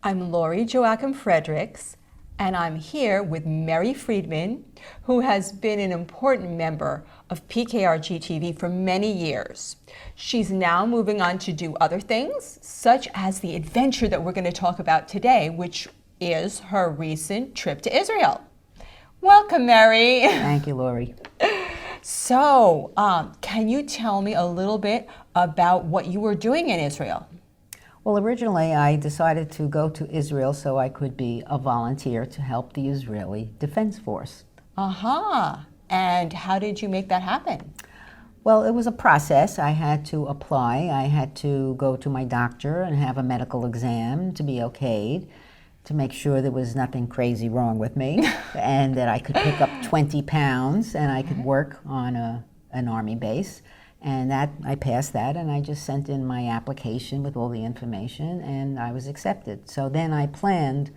I'm Joachim Fredrics, and I'm here with Meri Freedman, who has been an important member of PKRG-TV for many years. She's now moving on to do other things, such as the adventure that we're going to talk about today, which is her recent trip to Israel. Welcome, Meri. Thank you, Lori. So, can you tell me a little bit about what you were doing in Israel? Well, originally I decided to go to Israel so I could be a volunteer to help the Israeli Defense Force. And how did you make that happen? Well, it was a process. I had to apply. I had to go to my doctor and have a medical exam to be okayed, to make sure there was nothing crazy wrong with me and that I could pick up 20 pounds and I could work on an army base. And that I passed that, and I just sent in my application with all the information, and I was accepted. So then I planned,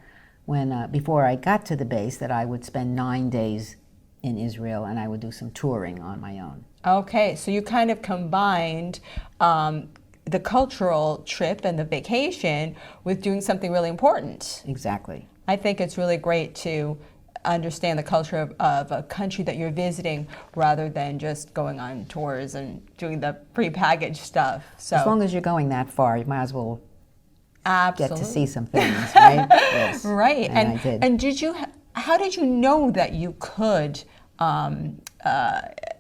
before I got to the base, that I would spend 9 days in Israel, and I would do some touring on my own. Okay, so you kind of combined the cultural trip and the vacation with doing something really important. Exactly. I think it's really great to understand the culture of a country that you're visiting rather than just going on tours and doing the prepackaged stuff. So as long as you're going that far, you might as well absolutely get to see some things, right? Yes. Right. And I did. And how did you know that you could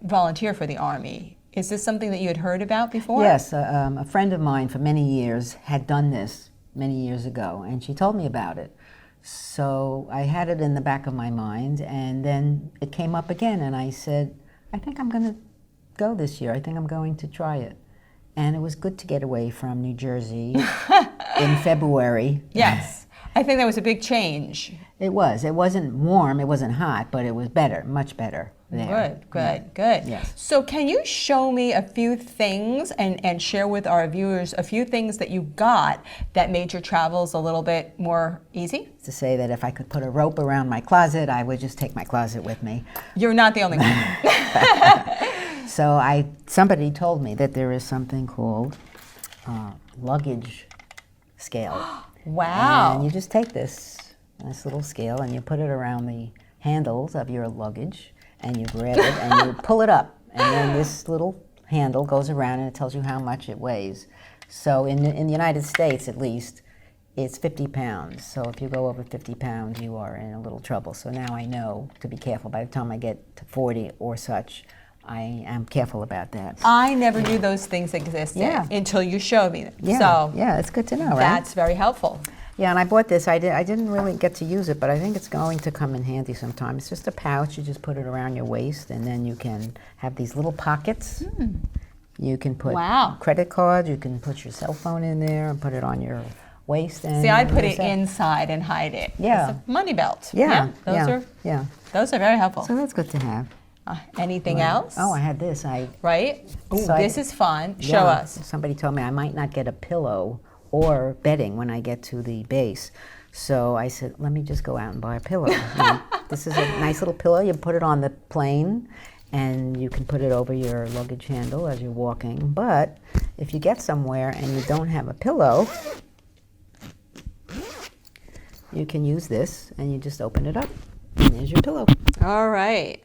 volunteer for the Army? Is this something that you had heard about before? Yes. A friend of mine for many years had done this many years ago, and she told me about it. So I had it in the back of my mind, and then it came up again, and I said, I think I'm going to go this year. I think I'm going to try it. And it was good to get away from New Jersey in February. Yes. I think that was a big change. It was. It wasn't warm, it wasn't hot, but it was better, much better there. Good. Yes. So can you show me a few things and share with our viewers a few things that you got that made your travels a little bit more easy? To say that if I could put a rope around my closet, I would just take my closet with me. You're not the only one. So somebody told me that there is something called luggage scale. Wow. And you just take this little scale and you put it around the handles of your luggage and you grab it and you pull it up. And then this little handle goes around and it tells you how much it weighs. So in the United States, at least, it's 50 pounds. So if you go over 50 pounds, you are in a little trouble. So now I know to be careful. By the time I get to 40 or such, I am careful about that. I never knew those things existed until you showed me them. Yeah, so yeah, it's good to know, right? That's very helpful. Yeah, and I bought this. I didn't really get to use it, but I think it's going to come in handy sometime. It's just a pouch. You just put it around your waist, and then you can have these little pockets. You can put credit cards. You can put your cell phone in there and put it on your waist. And see, I put it inside and hide it. Yeah. It's a money belt. Those are very helpful. So that's good to have. Anything else? Oh, I had this. Right? Ooh, so this is fun. Show us. Somebody told me I might not get a pillow or bedding when I get to the base. So I said, let me just go out and buy a pillow. This is a nice little pillow. You put it on the plane, and you can put it over your luggage handle as you're walking. But if you get somewhere and you don't have a pillow, you can use this, and you just open it up, and there's your pillow. All right.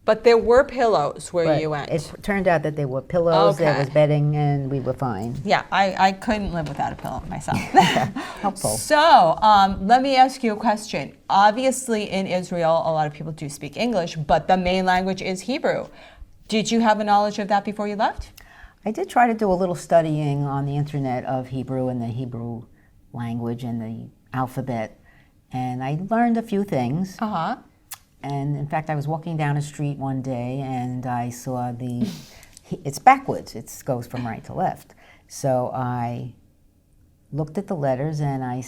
But there were pillows where you went. It turned out that there were pillows, there was bedding, and we were fine. Yeah, I couldn't live without a pillow myself. Helpful. So let me ask you a question. Obviously in Israel, a lot of people do speak English, but the main language is Hebrew. Did you have a knowledge of that before you left? I did try to do a little studying on the internet of Hebrew and the Hebrew language and the alphabet, and I learned a few things. And in fact, I was walking down a street one day and I saw it's backwards. It goes from right to left. So I looked at the letters and I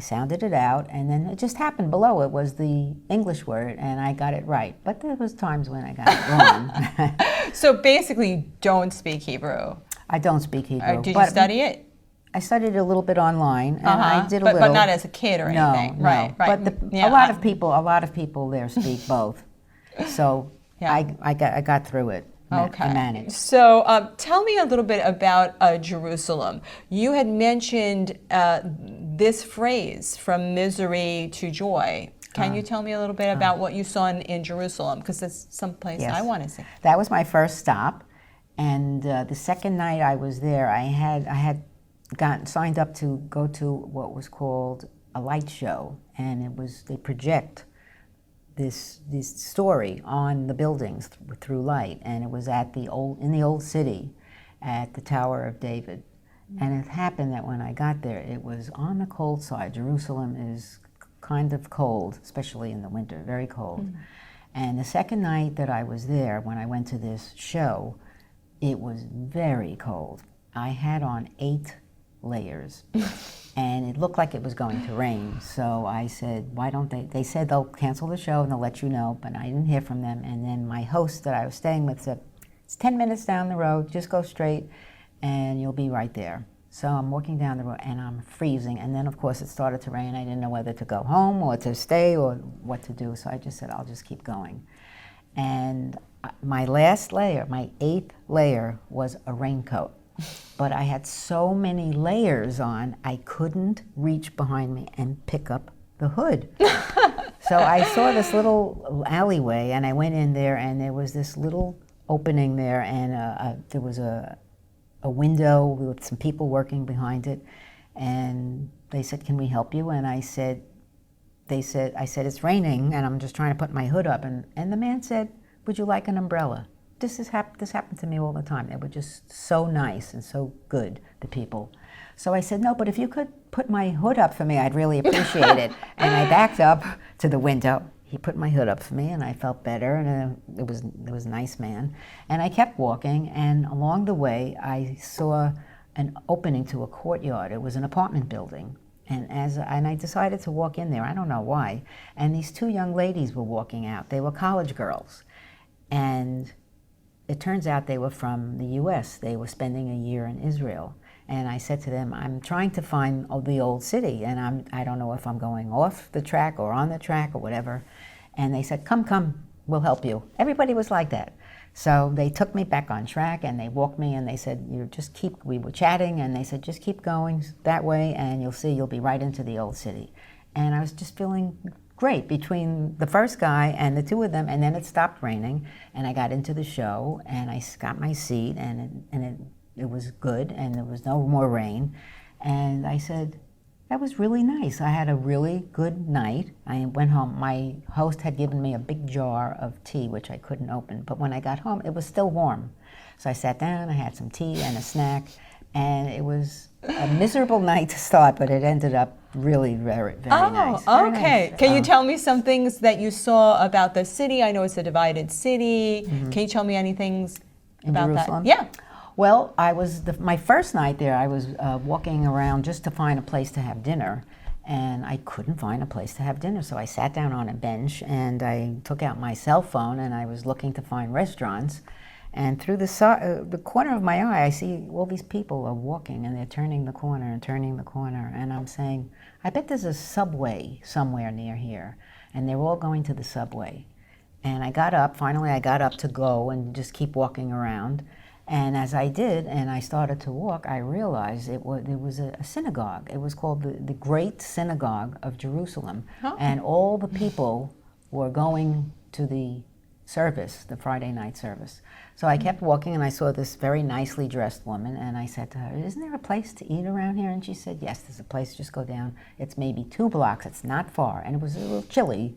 sounded it out, and then it just happened below it was the English word, and I got it right. But there was times when I got it wrong. So basically, you don't speak Hebrew. I don't speak Hebrew. Did you study it? I studied a little bit online, and I did a little. But not as a kid or anything. No. Right. But a lot of people there speak both. So I got through it. manage. So tell me a little bit about Jerusalem. You had mentioned this phrase, from misery to joy. Can you tell me a little bit about what you saw in Jerusalem? Because it's someplace I want to see. That was my first stop. And the second night I was there, I had gotten signed up to go to what was called a light show. And they project this story on the buildings through light. And it was in the old city at the Tower of David. And it happened that when I got there, it was on the cold side. Jerusalem is kind of cold, especially in the winter, very cold. And the second night that I was there, when I went to this show, it was very cold. I had on 8 layers, and it looked like it was going to rain. So I said, why don't they said they'll cancel the show and they'll let you know, but I didn't hear from them. And then my host that I was staying with said, it's 10 minutes down the road, just go straight, and you'll be right there. So I'm walking down the road and I'm freezing. And then of course it started to rain. I didn't know whether to go home or to stay or what to do. So I just said, I'll just keep going. And my last layer, my 8th layer, was a raincoat. But I had so many layers on, I couldn't reach behind me and pick up the hood. So I saw this little alleyway and I went in there and there was this little opening there and there was a window with some people working behind it, and they said, can we help you? And I said, it's raining and I'm just trying to put my hood up. And the man said, would you like an umbrella? This happened to me all the time. They were just so nice and so good, the people. So I said, no, but if you could put my hood up for me, I'd really appreciate it. And I backed up to the window. He put my hood up for me, and I felt better, and it was a nice man. And I kept walking, and along the way, I saw an opening to a courtyard. It was an apartment building, and I decided to walk in there. I don't know why. And these 2 young ladies were walking out. They were college girls, and it turns out they were from the U.S. They were spending a year in Israel. And I said to them, I'm trying to find the old city, and I don't know if I'm going off the track or on the track or whatever. And they said, come, we'll help you. Everybody was like that. So they took me back on track, and they walked me, and they said, we were chatting, and they said, just keep going that way, and you'll see, you'll be right into the old city. And I was just feeling great between the first guy and the 2 of them, and then it stopped raining, and I got into the show, and I got my seat, and it was good, and there was no more rain. And I said, that was really nice. I had a really good night. I went home. My host had given me a big jar of tea, which I couldn't open. But when I got home, it was still warm. So I sat down, I had some tea and a snack, and it was a miserable night to start, but it ended up really very, very nice. Oh, okay. Nice. Can you tell me some things that you saw about the city? I know it's a divided city. Mm-hmm. Can you tell me any things about Jerusalem? That? Yeah. Well, my first night there, I was walking around just to find a place to have dinner, and I couldn't find a place to have dinner. So I sat down on a bench, and I took out my cell phone, and I was looking to find restaurants. And through the corner of my eye, I see all these people are walking, and they're turning the corner and turning the corner. And I'm saying, I bet there's a Subway somewhere near here. And they're all going to the Subway. And finally I got up to go and just keep walking around. And as I did, and I started to walk, I realized there was a synagogue. It was called the Great Synagogue of Jerusalem. Oh. And all the people were going to the service, the Friday night service. So I kept walking, and I saw this very nicely dressed woman, and I said to her, isn't there a place to eat around here? And she said, yes, there's a place, just go down. It's maybe 2 blocks, it's not far. And it was a little chilly.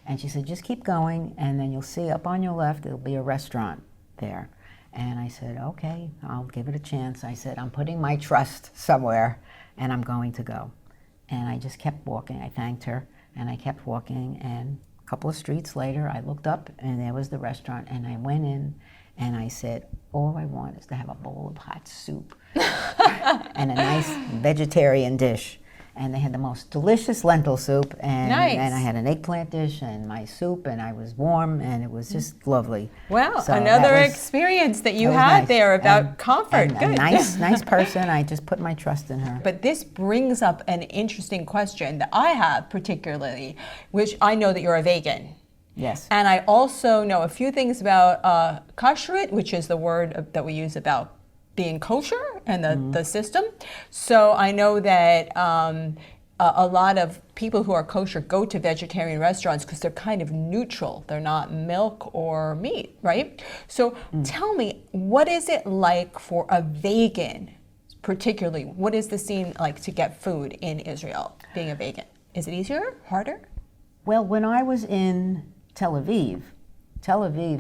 And she said, just keep going, and then you'll see up on your left, there'll be a restaurant there. And I said, okay, I'll give it a chance. I said, I'm putting my trust somewhere, and I'm going to go. And I just kept walking. I thanked her, and I kept walking, and a couple of streets later, I looked up, and there was the restaurant, and I went in, and I said, all I want is to have a bowl of hot soup and a nice vegetarian dish. And they had the most delicious lentil soup, and, nice. And I had an eggplant dish and my soup, and I was warm, and it was just lovely. Wow, so another experience that you had nice. There about comfort. And good. A nice person. I just put my trust in her. But this brings up an interesting question that I have particularly, which I know that you're a vegan. Yes. And I also know a few things about kashrut, which is the word that we use about being kosher and the system. So I know that a lot of people who are kosher go to vegetarian restaurants because they're kind of neutral. They're not milk or meat, right? So tell me, what is it like for a vegan, particularly? What is the scene like to get food in Israel, being a vegan? Is it easier, harder? Well, when I was in Tel Aviv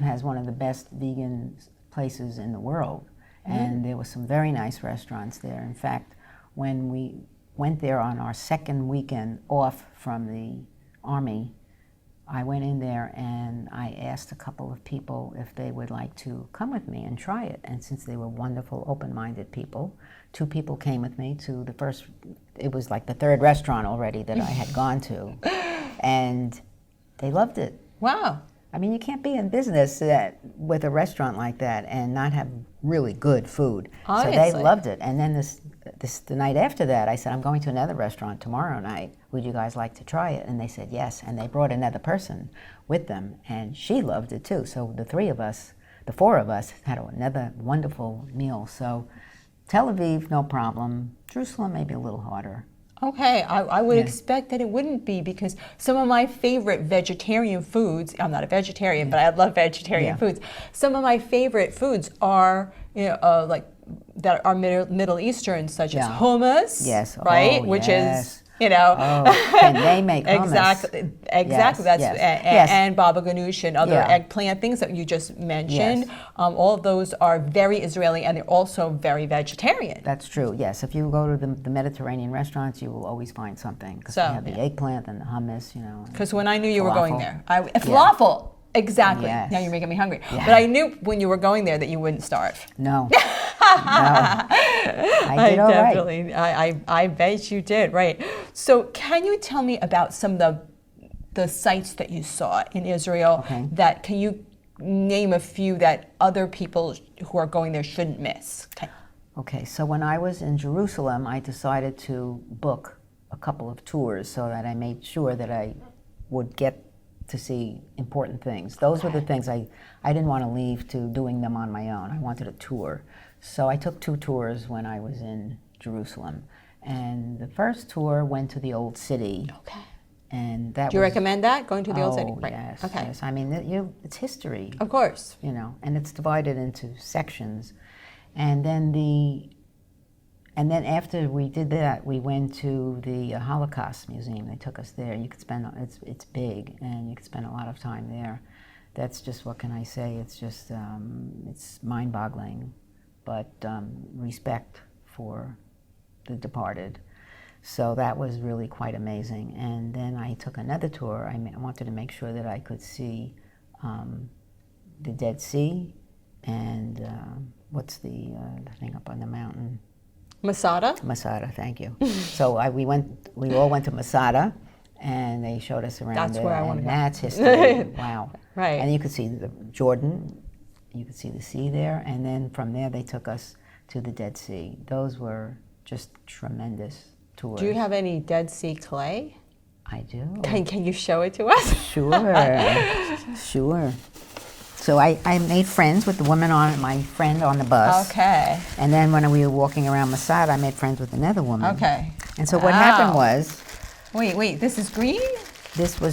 has one of the best vegan places in the world. And there were some very nice restaurants there. In fact, when we went there on our second weekend off from the Army, I went in there and I asked a couple of people if they would like to come with me and try it. And since they were wonderful, open-minded people, 2 people came with me to the first, it was like the 3rd restaurant already that I had gone to. And they loved it. Wow. I mean, you can't be in business with a restaurant like that and not have really good food. Obviously. So they loved it. And then the night after that, I said, I'm going to another restaurant tomorrow night. Would you guys like to try it? And they said yes. And they brought another person with them, and she loved it too. So the 4 of us had another wonderful meal. So Tel Aviv, no problem. Jerusalem, maybe a little harder. Okay, I would expect that it wouldn't be, because some of my favorite vegetarian foods, I'm not a vegetarian, but I love vegetarian foods. Some of my favorite foods are, like, that are Middle Eastern, such as hummus, right? Which is, and they make hummus. Exactly. Yes. And baba ganoush and other eggplant things that you just mentioned. Yes. All of those are very Israeli, and they're also very vegetarian. That's true, yes. If you go to the Mediterranean restaurants, you will always find something, because they have the eggplant and the hummus, Because when I knew you were going there, falafel. Exactly. Yes. Now you're making me hungry. Yeah. But I knew when you were going there that you wouldn't starve. No. I did all definitely, right. I bet you did, right. So can you tell me about some of the sites that you saw in Israel? Okay. Can you name a few that other people who are going there shouldn't miss? Okay, so when I was in Jerusalem, I decided to book a couple of tours so that I made sure that I would get to see important things. Those were the things I didn't want to leave to doing them on my own. I wanted a tour. So I took 2 tours when I was in Jerusalem. And the first tour went to the Old City. Okay. And that Do you recommend that, going to the Old City? Right. Yes. Okay. Yes. I mean, it's history. Of course. And it's divided into sections. And then after we did that, we went to the Holocaust Museum. They took us there. You could spend, it's big, and you could spend a lot of time there. That's just, what can I say? It's just, it's mind-boggling, but respect for the departed. So that was really quite amazing. And then I took another tour. I wanted to make sure that I could see the Dead Sea and what's the thing up on the mountain? Masada? Masada, thank you. So we all went to Masada, and they showed us around That's there. where I want to go. That's history. Wow. Right. And you could see the Jordan, you could see the sea there, and then from there they took us to the Dead Sea. Those were just tremendous tours. Do you have any Dead Sea clay? I do. Can you show it to us? Sure. Sure. So I made friends with the woman my friend on the bus. Okay. And then when we were walking around Masada, I made friends with another woman. Okay. And so what happened was... Wait, this is green?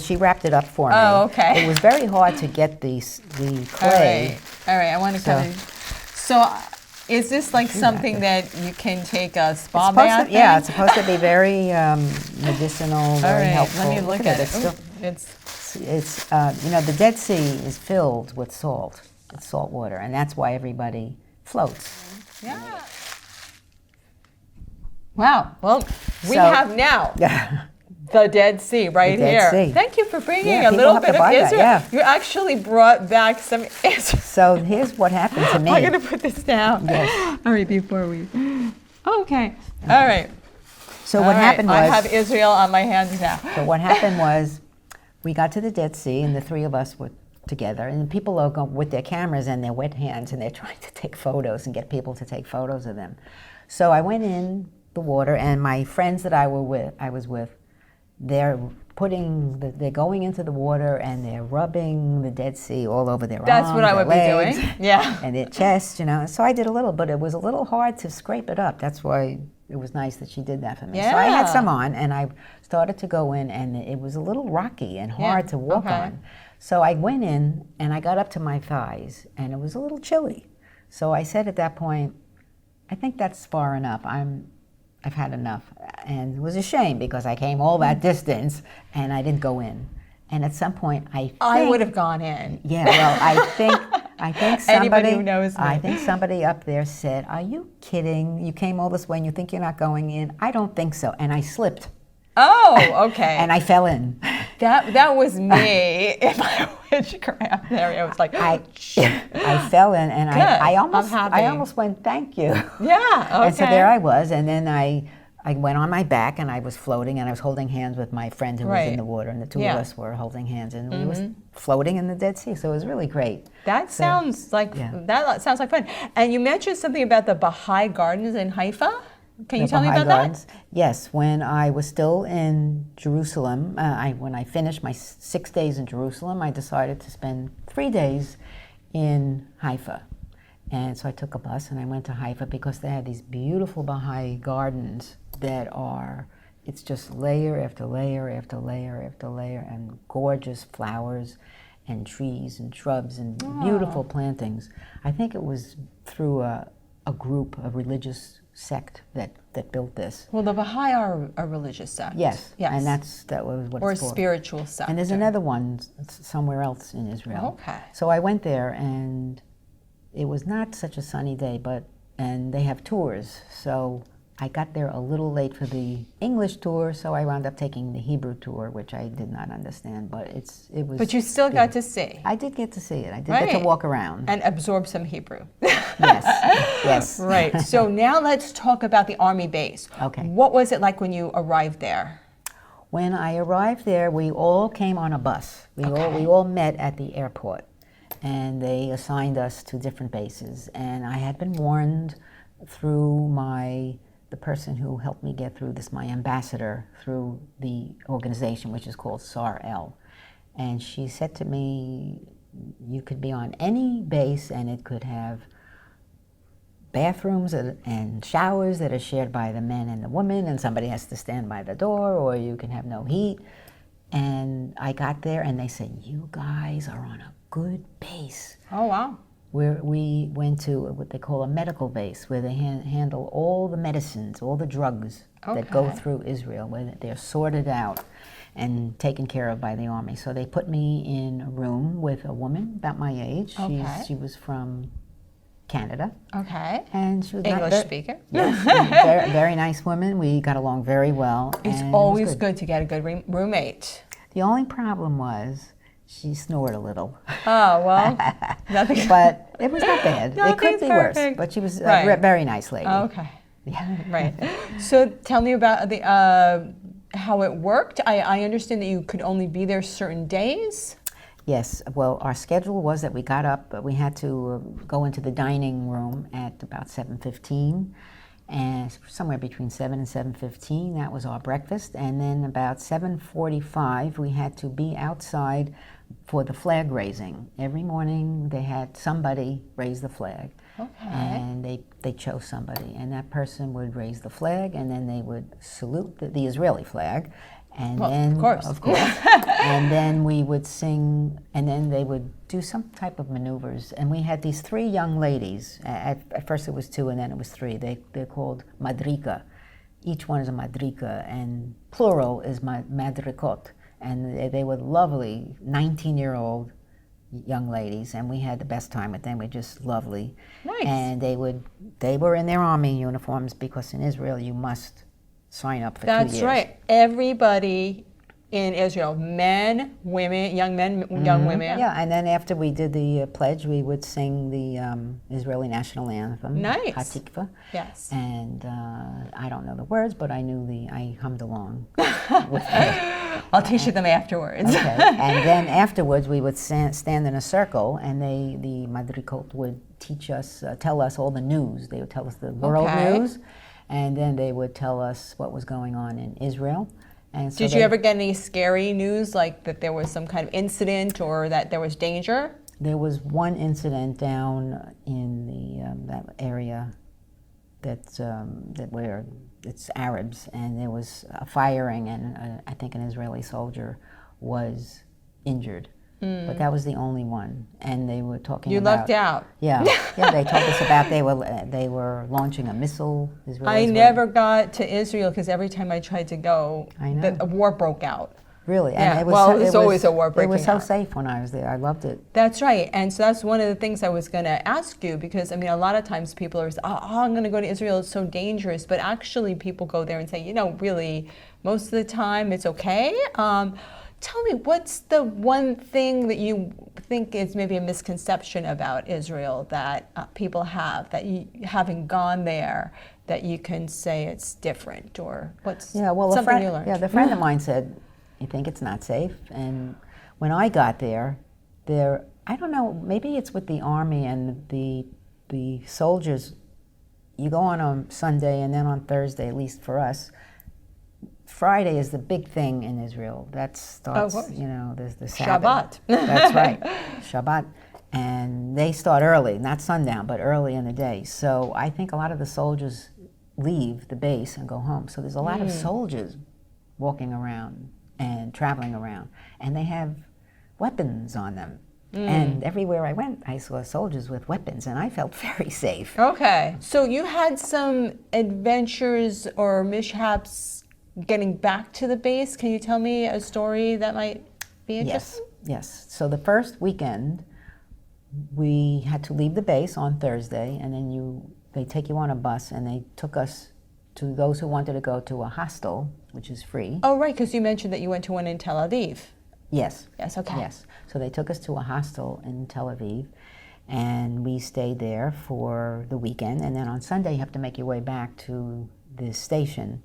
She wrapped it up for me. Oh, okay. It was very hard to get the clay. All right, I want to come in. So is this like something that you can take a spa bath in? Yeah, it's supposed to be very medicinal, very helpful. Let me look at it. It's the Dead Sea is filled with salt. It's salt water, and that's why everybody floats. Yeah. Wow. Well, we have now the Dead Sea right here. Sea. Thank you for bringing a little bit of Israel. You actually brought back some Israel. So here's what happened to me. I'm going to put this down. Yes. All right, before we... Okay. All right. So what happened was... I have Israel on my hands now. So what happened was, we got to the Dead Sea, and the 3 of us were together, and people are going with their cameras and their wet hands, and they're trying to take photos and get people to take photos of them. So I went in the water, and my friends that I was with, their they're going into the water and they're rubbing the Dead Sea all over their That's arms, what I their would be legs, doing. Yeah. and their chest, So I did a little, but it was a little hard to scrape it up. That's why it was nice that she did that for me. Yeah. So I had some on, and I started to go in, and it was a little rocky and hard to walk on. So I went in, and I got up to my thighs, and it was a little chilly. So I said at that point, I think that's far enough. I've had enough. And it was a shame because I came all that distance and I didn't go in. And at some point, I would have gone in. Yeah, well, I think somebody, anybody who knows me. I think somebody up there said, "Are you kidding? You came all this way and you think you're not going in?" I don't think so. And I slipped. Oh, okay. And I fell in. That was me in my witchcraft area. I was like, I fell in, and I I'm almost went, "Thank you." Yeah, okay. And so there I was, and then I went on my back, and I was floating, and I was holding hands with my friend who was in the water, and the two of us were holding hands, and we were floating in the Dead Sea. So it was really great. That sounds like fun. And you mentioned something about the Bahai Gardens in Haifa. Can you tell me about that? Yes, when I was still in Jerusalem, when I finished my 6 days in Jerusalem, I decided to spend 3 days in Haifa. And so I took a bus and I went to Haifa because they had these beautiful Bahai gardens that it's just layer after layer after layer after layer, and gorgeous flowers and trees and shrubs and beautiful plantings. I think it was through a group, a religious sect that built this. Well, the Bahai are a religious sect. Yes. And that was what or it's called. Or a spiritual sect. And there's another one somewhere else in Israel. Okay. So I went there, and it was not such a sunny day, and they have tours. So I got there a little late for the English tour, so I wound up taking the Hebrew tour, which I did not understand, but it was. But you still got to see. I did get to see it. I did get to walk around. And absorb some Hebrew. Yes. Right. So now let's talk about the Army base. Okay. What was it like when you arrived there? When I arrived there, we all came on a bus. We all met at the airport, and they assigned us to different bases. And I had been warned through the person who helped me get through this, my ambassador through the organization, which is called SAR-L. And she said to me, you could be on any base and it could have bathrooms and showers that are shared by the men and the women, and somebody has to stand by the door, or you can have no heat. And I got there and they said, "You guys are on a good base." Oh, wow. Where we went to what they call a medical base, where they handle all the medicines, all the drugs that go through Israel, where they're sorted out and taken care of by the Army. So they put me in a room with a woman about my age. She was from Canada. Okay. And she was English speaker. Yes, very, very nice woman. We got along very well. It's always good to get a good roommate. The only problem was she snored a little. Oh, well, nothing. But it was not bad. It could be worse. But she was a very nice lady. Okay. Yeah. Right. So tell me about how it worked. I understand that you could only be there certain days. Yes. Well, our schedule was that we got up, but we had to go into the dining room at about 7:15. And somewhere between 7 and 7:15, that was our breakfast. And then about 7:45, we had to be outside for the flag raising. Every morning they had somebody raise the flag. Okay. And they chose somebody. And that person would raise the flag, and then they would salute the Israeli flag. And then, of course. And then we would sing, and then they would do some type of maneuvers. And we had these 3 young ladies. At first it was 2, and then it was 3. They're called madrika. Each one is a madrika, and plural is madrikot. And they were lovely 19-year-old young ladies, and we had the best time with them. We're just lovely. Nice. And they were in their army uniforms, because in Israel you must sign up for 2 years. That's right. Everybody in Israel, men, women, young men, young women. Yeah, and then after we did the pledge, we would sing the Israeli national anthem. Nice. Hatikva. Yes. And I don't know the words, but I hummed along with I'll teach you them afterwards. Okay. And then afterwards, we would stand in a circle, and the madrikot would tell us all the news. They would tell us the world news. And then they would tell us what was going on in Israel. And so Did you ever get any scary news, like that there was some kind of incident or that there was danger? There was one incident down in that area that where it's Arabs, and there was a firing, and I think an Israeli soldier was injured. But that was the only one, and they were talking You about... lucked out. Yeah, yeah. They told us about they were launching a missile. I never got to Israel because every time I tried to go, a war broke out. Really? Yeah. And There's always a war breaking out. It was so safe when I was there. I loved it. That's right. And so that's one of the things I was going to ask you, because, I mean, a lot of times people are saying, oh, I'm going to go to Israel, it's so dangerous. But actually people go there and say, really, most of the time it's okay. Tell me, what's the one thing that you think is maybe a misconception about Israel that people have, that you, having gone there, that you can say it's different, or what's something you learned? Yeah, the friend of mine said, you think it's not safe? And when I got there, I don't know, maybe it's with the army and the soldiers, you go on Sunday, and then on Thursday, at least for us, Friday is the big thing in Israel. That starts, there's the Sabbath. Shabbat. That's right, Shabbat. And they start early, not sundown, but early in the day. So I think a lot of the soldiers leave the base and go home. So there's a lot of soldiers walking around and traveling around. And they have weapons on them. And everywhere I went, I saw soldiers with weapons, and I felt very safe. Okay. So you had some adventures or mishaps getting back to the base. Can you tell me a story that might be interesting? Yes. So the first weekend, we had to leave the base on Thursday, and then they take you on a bus, and they took us to those who wanted to go to a hostel, which is free. Oh, right, because you mentioned that you went to one in Tel Aviv. Yes. Yes, okay. Yes. So they took us to a hostel in Tel Aviv, and we stayed there for the weekend, and then on Sunday you have to make your way back to the station,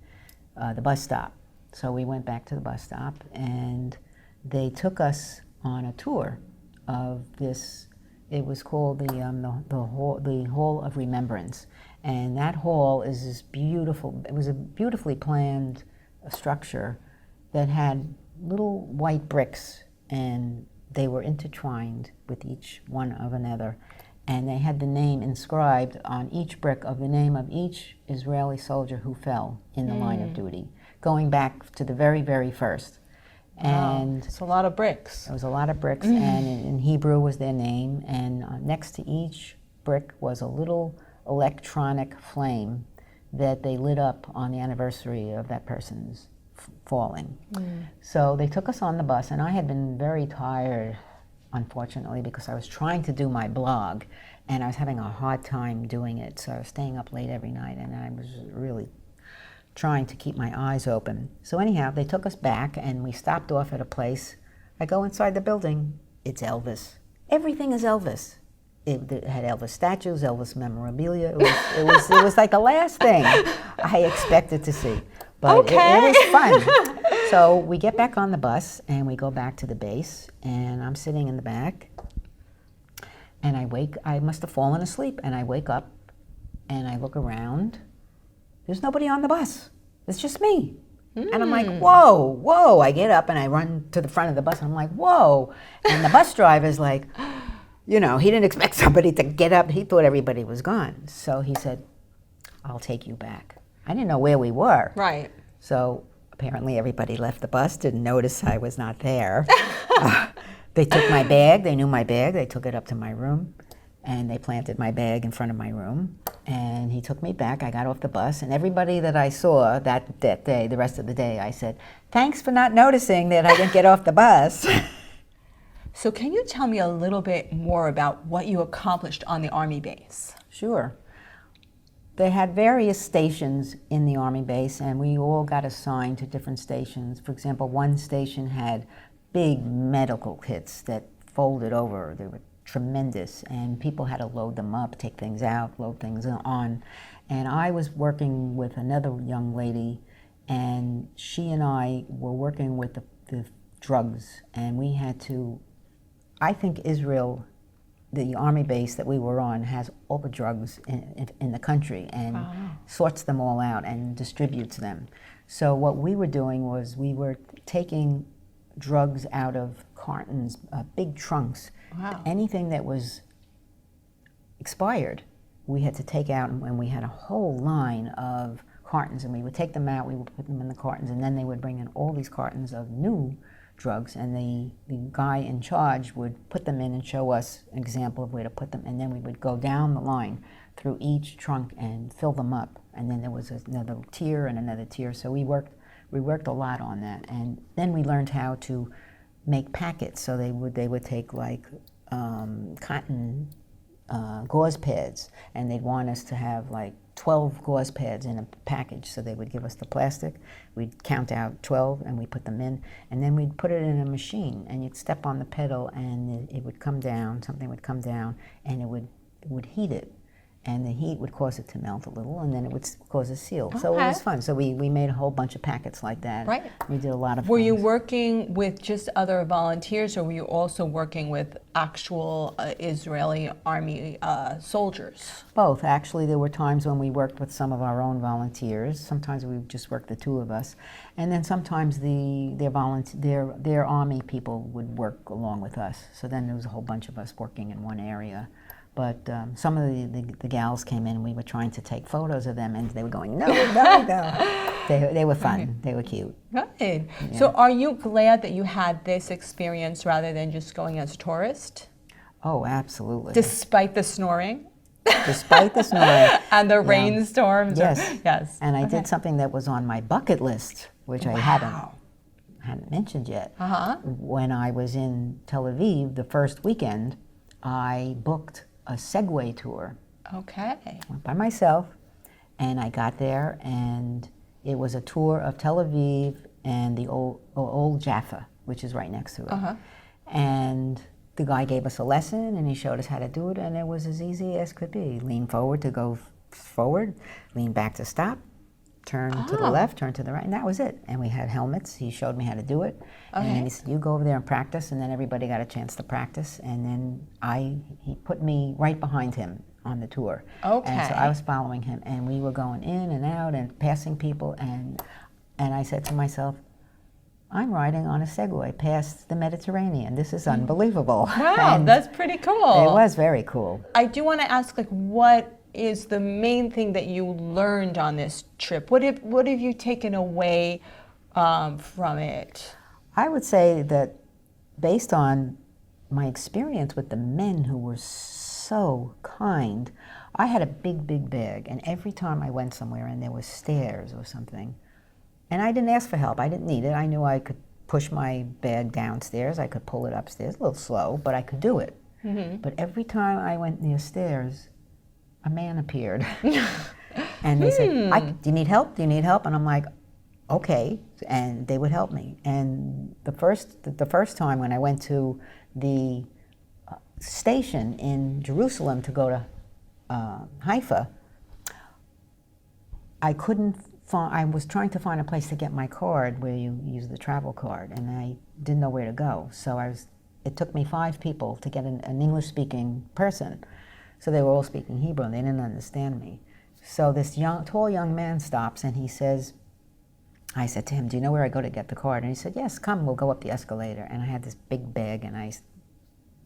the bus stop. So we went back to the bus stop, and they took us on a tour of this. It was called the Hall of Remembrance, and that hall is this beautiful. It was a beautifully planned structure that had little white bricks, and they were intertwined with each one of another, and they had the name inscribed on each brick of the name of each Israeli soldier who fell in the line of duty, going back to the very, very first. And it's a lot of bricks. It was a lot of bricks, and in Hebrew was their name, and next to each brick was a little electronic flame that they lit up on the anniversary of that person's falling. So they took us on the bus, and I had been very tired, unfortunately, because I was trying to do my blog, and I was having a hard time doing it. So I was staying up late every night, and I was really trying to keep my eyes open. So anyhow, they took us back, and we stopped off at a place. I go inside the building. It's Elvis. Everything is Elvis. It had Elvis statues, Elvis memorabilia. It was like the last thing I expected to see. But it was fun. So we get back on the bus, and we go back to the base, and I'm sitting in the back, and I must have fallen asleep, and I wake up, and I look around. There's nobody on the bus. It's just me. And I'm like, whoa. I get up, and I run to the front of the bus, and I'm like, whoa. And the bus driver's like, he didn't expect somebody to get up. He thought everybody was gone. So he said, I'll take you back. I didn't know where we were. Right. So apparently everybody left the bus, didn't notice I was not there. They took my bag. They knew my bag. They took it up to my room, and they planted my bag in front of my room. And he took me back. I got off the bus, and everybody that I saw that day, the rest of the day, I said, thanks for not noticing that I didn't get off the bus. So can you tell me a little bit more about what you accomplished on the Army base? Sure. They had various stations in the Army base, and we all got assigned to different stations. For example, one station had big medical kits that folded over. They were tremendous, and people had to load them up, take things out, load things on. And I was working with another young lady, and she and I were working with the drugs, and we had to, I think Israel the army base that we were on has all the drugs in the country and sorts them all out and distributes them. So what we were doing was we were taking drugs out of cartons, big trunks. Wow. Anything that was expired, we had to take out, and we had a whole line of cartons, and we would take them out, we would put them in the cartons, and then they would bring in all these cartons of new drugs, and the guy in charge would put them in and show us an example of where to put them, and then we would go down the line through each trunk and fill them up, and then there was another tier and another tier. So we worked a lot on that, and then we learned how to make packets. So they would take like cotton gauze pads, and they'd want us to have like 12 gauze pads in a package. So they would give us the plastic, we'd count out 12 and we put them in, and then we'd put it in a machine, and you'd step on the pedal and it would come down, something would come down, and it would heat it. And the heat would cause it to melt a little, and then it would cause a seal. Okay. So it was fun. So we made a whole bunch of packets like that. Right. We did a lot of Were things. you working with just other volunteers, or were you also working with actual Israeli army soldiers? Both. Actually, there were times when we worked with some of our own volunteers. Sometimes we just worked the two of us. And then sometimes their army people would work along with us. So then there was a whole bunch of us working in one area. But some of the gals came in, and we were trying to take photos of them, and they were going, no. They were fun. Right. They were cute. Good. Yeah. So are you glad that you had this experience rather than just going as a tourist? Oh, absolutely. Despite the snoring? Despite the snoring. And the rainstorms? Yes. Yes. And I did something that was on my bucket list, which I hadn't mentioned yet. When I was in Tel Aviv, the first weekend, I booked a Segway tour. Okay. Went by myself, and I got there, and it was a tour of Tel Aviv and the old Jaffa, which is right next to it. And the guy gave us a lesson, and he showed us how to do it, and it was as easy as could be. Lean forward to go forward, lean back to stop, turn to the left, turn to the right, and that was it. And we had helmets. He showed me how to do it. And then he said, you go over there and practice, and then everybody got a chance to practice. And then he put me right behind him on the tour. Okay. And so I was following him, and we were going in and out and passing people, and I said to myself, I'm riding on a Segway past the Mediterranean. This is unbelievable. Wow, that's pretty cool. It was very cool. I do want to ask, what is the main thing that you learned on this trip? What have you taken away from it? I would say that based on my experience with the men who were so kind, I had a big bag, and every time I went somewhere and there was stairs or something, and I didn't ask for help, I didn't need it, I knew I could push my bag downstairs, I could pull it upstairs, a little slow, but I could do it. But every time I went near stairs, a man appeared. And they said, do you need help? Do you need help? And I'm like, okay. And they would help me. And the first time when I went to the station in Jerusalem to go to Haifa, I was trying to find a place to get my card where you use the travel card, and I didn't know where to go. So it took me 5 people to get an English-speaking person. So they were all speaking Hebrew, and they didn't understand me. So this tall young man stops, and he says, I said to him, do you know where I go to get the card? And he said, yes, come, we'll go up the escalator. And I had this big bag, and I was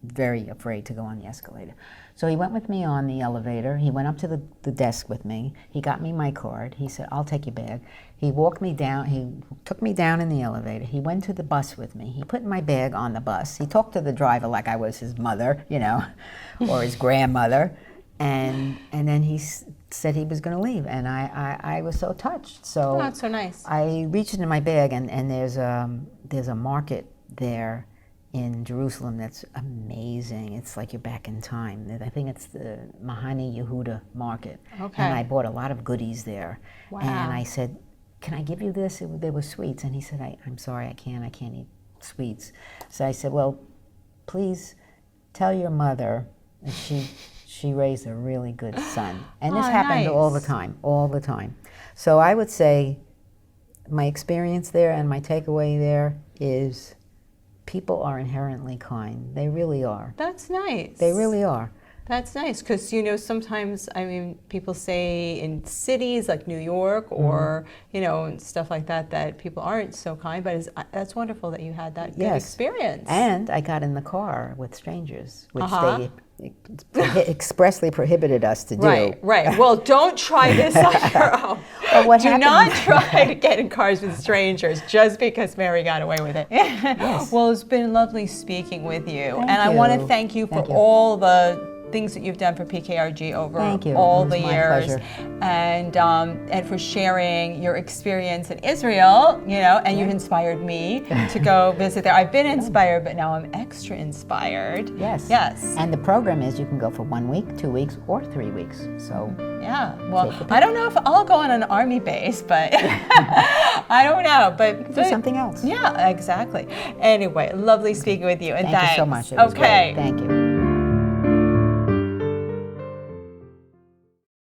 very afraid to go on the escalator. So he went with me on the elevator. He went up to the desk with me. He got me my card. He said, I'll take your bag. He walked me down. He took me down in the elevator. He went to the bus with me. He put my bag on the bus. He talked to the driver like I was his mother, or his grandmother. And then he said he was going to leave, and I was so touched. So that's so nice. I reached into my bag, and there's a market there in Jerusalem that's amazing. It's like you're back in time. I think it's the Mahane Yehuda market. Okay. And I bought a lot of goodies there. Wow. And I said, can I give you this? They were sweets. And he said, I'm sorry, I can't eat sweets. So I said, well, please tell your mother that she raised a really good son. And this happened all the time. So I would say my experience there and my takeaway there is people are inherently kind. They really are. That's nice. They really are. That's nice, because sometimes, people say in cities like New York or and stuff like that, that people aren't so kind. But that's wonderful that you had that good experience. And I got in the car with strangers, which they expressly prohibited us to do. Right. Well, don't try this on your own. Well, do not try to get in cars with strangers just because Meri got away with it. Yes. Well, it's been lovely speaking with you. Thank I you. want to thank you for all the things that you've done for PKRG over all the years, and for sharing your experience in Israel, and you've inspired me to go visit there. I've been inspired, but now I'm extra inspired. Yes. And the program is you can go for 1 week, 2 weeks, or 3 weeks. So yeah. Well, I don't know if I'll go on an army base, but I don't know. But do something else. Yeah, exactly. Anyway, lovely speaking with you, and Thank you so much. It was great. Thank you.